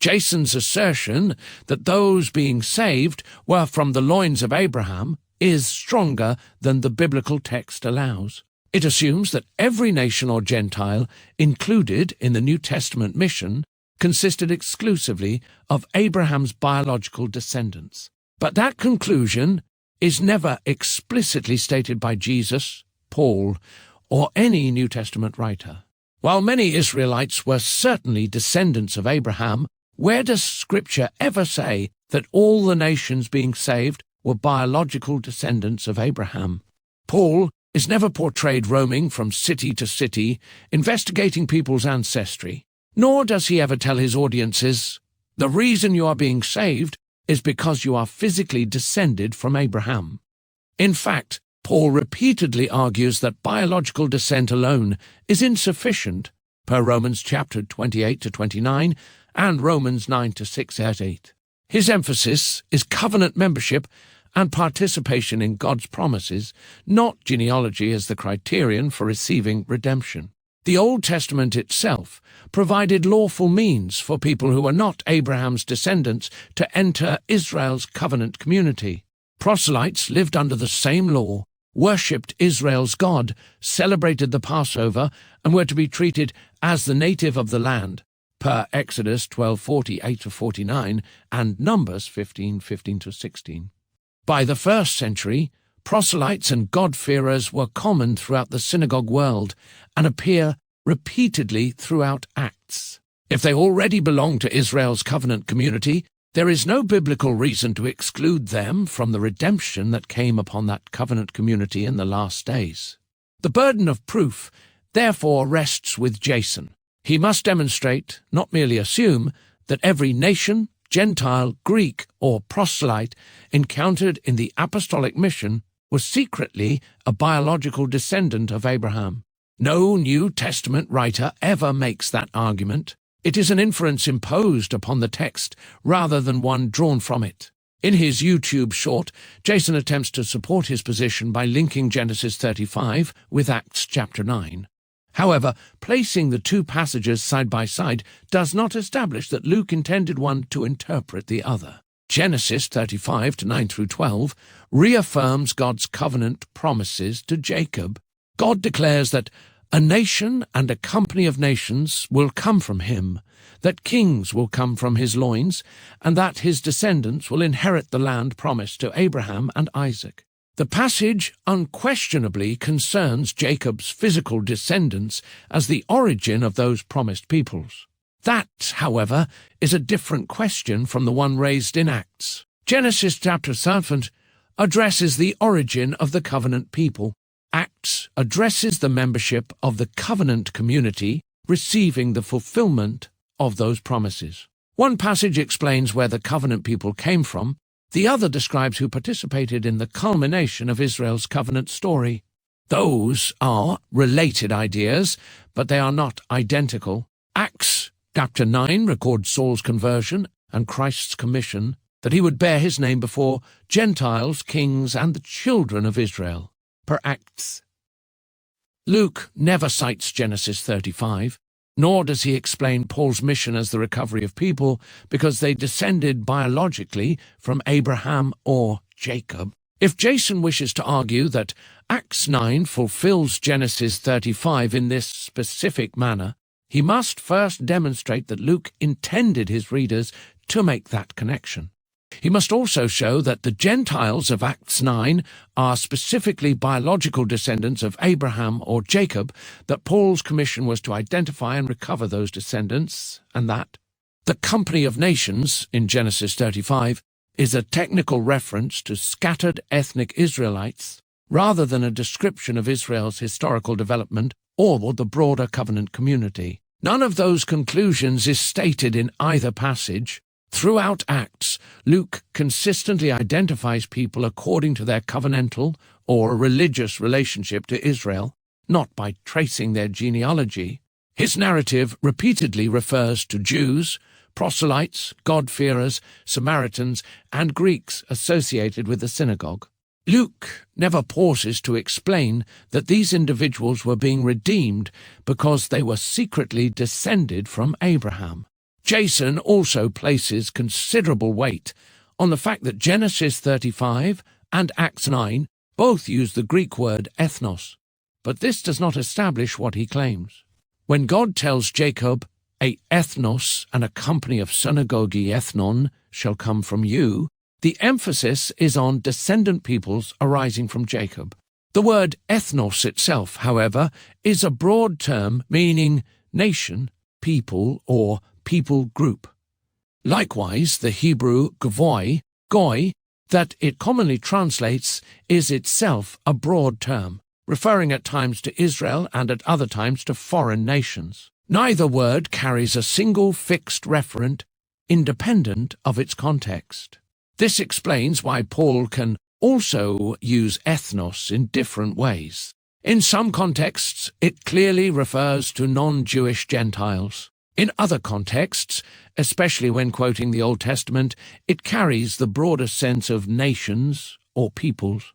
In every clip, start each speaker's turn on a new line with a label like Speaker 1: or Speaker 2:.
Speaker 1: Jason's assertion that those being saved were from the loins of Abraham is stronger than the biblical text allows. It assumes that every nation or Gentile included in the New Testament mission consisted exclusively of Abraham's biological descendants. But that conclusion is never explicitly stated by Jesus, Paul, or any New Testament writer. While many Israelites were certainly descendants of Abraham, where does Scripture ever say that all the nations being saved were biological descendants of Abraham? Paul is never portrayed roaming from city to city, investigating people's ancestry, nor does he ever tell his audiences, "The reason you are being saved is because you are physically descended from Abraham." In fact, Paul repeatedly argues that biological descent alone is insufficient, per Romans chapter 28 to 29 and Romans 9 to 6 at 8. His emphasis is covenant membership and participation in God's promises, not genealogy as the criterion for receiving redemption. The Old Testament itself provided lawful means for people who were not Abraham's descendants to enter Israel's covenant community. Proselytes lived under the same law, worshipped Israel's God, celebrated the Passover, and were to be treated as the native of the land, per Exodus 12:48-49 and Numbers 15:15-16. By the 1st century, proselytes and God-fearers were common throughout the synagogue world and appear repeatedly throughout Acts. If they already belong to Israel's covenant community, there is no biblical reason to exclude them from the redemption that came upon that covenant community in the last days. The burden of proof, therefore, rests with Jason. He must demonstrate, not merely assume, that every nation, Gentile, Greek, or proselyte encountered in the apostolic mission was secretly a biological descendant of Abraham. No New Testament writer ever makes that argument. It is an inference imposed upon the text rather than one drawn from it. In his YouTube short, Jason attempts to support his position by linking Genesis 35 with Acts chapter 9. However, placing the two passages side by side does not establish that Luke intended one to interpret the other. Genesis 35 9 through 12 reaffirms God's covenant promises to Jacob. God declares that a nation and a company of nations will come from him, that kings will come from his loins, and that his descendants will inherit the land promised to Abraham and Isaac. The passage unquestionably concerns Jacob's physical descendants as the origin of those promised peoples. That, however, is a different question from the one raised in Acts. Genesis chapter 7 addresses the origin of the covenant people. Acts addresses the membership of the covenant community receiving the fulfillment of those promises. One passage explains where the covenant people came from. The other describes who participated in the culmination of Israel's covenant story. Those are related ideas, but they are not identical. Acts chapter 9 records Saul's conversion and Christ's commission that he would bear his name before Gentiles, kings, and the children of Israel, per Acts. Luke never cites Genesis 35, nor does he explain Paul's mission as the recovery of people because they descended biologically from Abraham or Jacob. If Jason wishes to argue that Acts 9 fulfills Genesis 35 in this specific manner, he must first demonstrate that Luke intended his readers to make that connection. He must also show that the Gentiles of Acts 9 are specifically biological descendants of Abraham or Jacob, that Paul's commission was to identify and recover those descendants, and that the company of nations in Genesis 35 is a technical reference to scattered ethnic Israelites rather than a description of Israel's historical development or the broader covenant community. None of those conclusions is stated in either passage. Throughout Acts, Luke consistently identifies people according to their covenantal or religious relationship to Israel, not by tracing their genealogy. His narrative repeatedly refers to Jews, proselytes, God-fearers, Samaritans, and Greeks associated with the synagogue. Luke never pauses to explain that these individuals were being redeemed because they were secretly descended from Abraham. Jason also places considerable weight on the fact that Genesis 35 and Acts 9 both use the Greek word ethnos, but this does not establish what he claims. When God tells Jacob, "A ethnos and a company of synagogue ethnon shall come from you," the emphasis is on descendant peoples arising from Jacob. The word ethnos itself, however, is a broad term meaning nation, people, or people group. Likewise, the Hebrew gvoy, goy, that it commonly translates, is itself a broad term, referring at times to Israel and at other times to foreign nations. Neither word carries a single fixed referent, independent of its context. This explains why Paul can also use ethnos in different ways. In some contexts, it clearly refers to non-Jewish Gentiles. In other contexts, especially when quoting the Old Testament, it carries the broader sense of nations or peoples.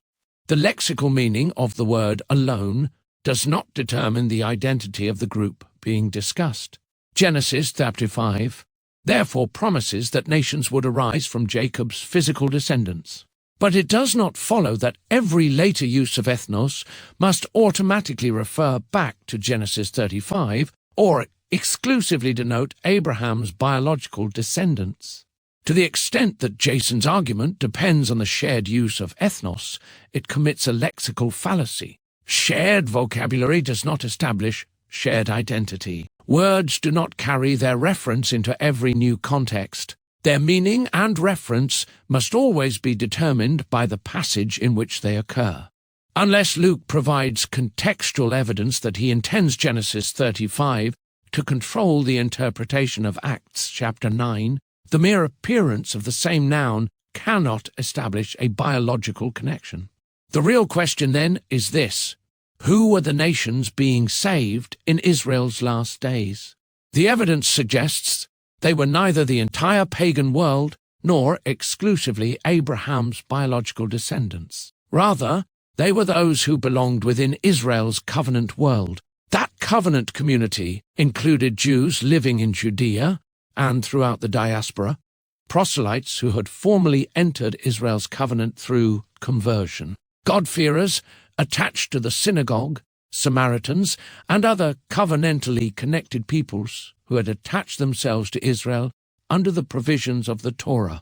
Speaker 1: The lexical meaning of the word alone does not determine the identity of the group being discussed. Genesis 35 therefore promises that nations would arise from Jacob's physical descendants. But it does not follow that every later use of ethnos must automatically refer back to Genesis 35 or exclusively denote Abraham's biological descendants. To the extent that Jason's argument depends on the shared use of ethnos, it commits a lexical fallacy. Shared vocabulary does not establish shared identity. Words do not carry their reference into every new context. Their meaning and reference must always be determined by the passage in which they occur. Unless Luke provides contextual evidence that he intends Genesis 35 to control the interpretation of Acts chapter 9, the mere appearance of the same noun cannot establish a biological connection. The real question then is this: who were the nations being saved in Israel's last days? The evidence suggests they were neither the entire pagan world nor exclusively Abraham's biological descendants. Rather, they were those who belonged within Israel's covenant world. That covenant community included Jews living in Judea and throughout the diaspora, proselytes who had formally entered Israel's covenant through conversion, God-fearers attached to the synagogue, Samaritans, and other covenantally connected peoples who had attached themselves to Israel under the provisions of the Torah.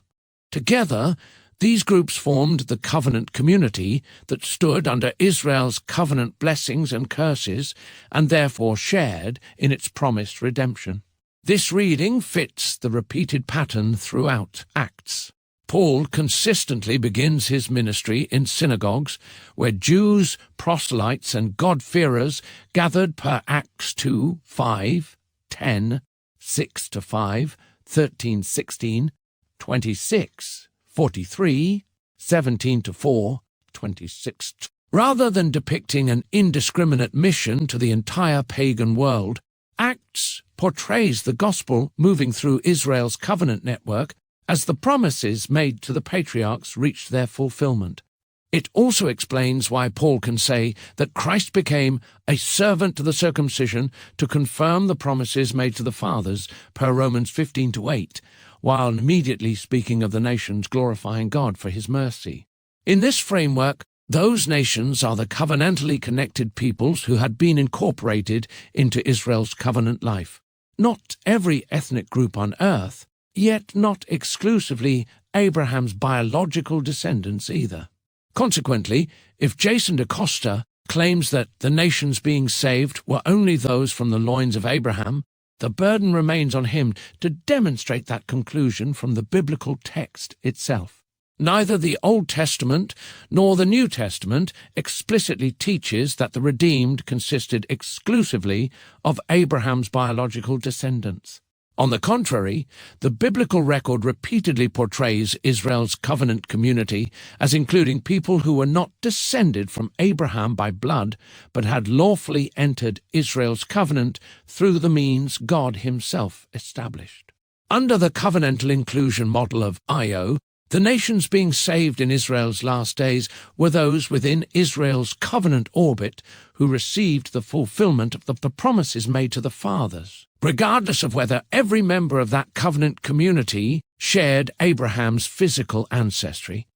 Speaker 1: Together, these groups formed the covenant community that stood under Israel's covenant blessings and curses and therefore shared in its promised redemption. This reading fits the repeated pattern throughout Acts. Paul consistently begins his ministry in synagogues where Jews, proselytes, and God-fearers gathered per Acts 2, 5, 10, 6-5, 13, 16, 26, 43, 17-4, 26. Rather than depicting an indiscriminate mission to the entire pagan world, Acts portrays the gospel moving through Israel's covenant network as the promises made to the patriarchs reached their fulfillment. It also explains why Paul can say that Christ became a servant to the circumcision to confirm the promises made to the fathers, per Romans 15-8, while immediately speaking of the nations glorifying God for his mercy. In this framework, those nations are the covenantally connected peoples who had been incorporated into Israel's covenant life. Not every ethnic group on earth, yet not exclusively Abraham's biological descendants either. Consequently, if Jason DeCosta claims that the nations being saved were only those from the loins of Abraham, the burden remains on him to demonstrate that conclusion from the biblical text itself. Neither the Old Testament nor the New Testament explicitly teaches that the redeemed consisted exclusively of Abraham's biological descendants. On the contrary, the biblical record repeatedly portrays Israel's covenant community as including people who were not descended from Abraham by blood, but had lawfully entered Israel's covenant through the means God himself established. Under the covenantal inclusion model of Io, The nations being saved in Israel's last days were those within Israel's covenant orbit who received the fulfillment of the promises made to the fathers, regardless of whether every member of that covenant community shared Abraham's physical ancestry.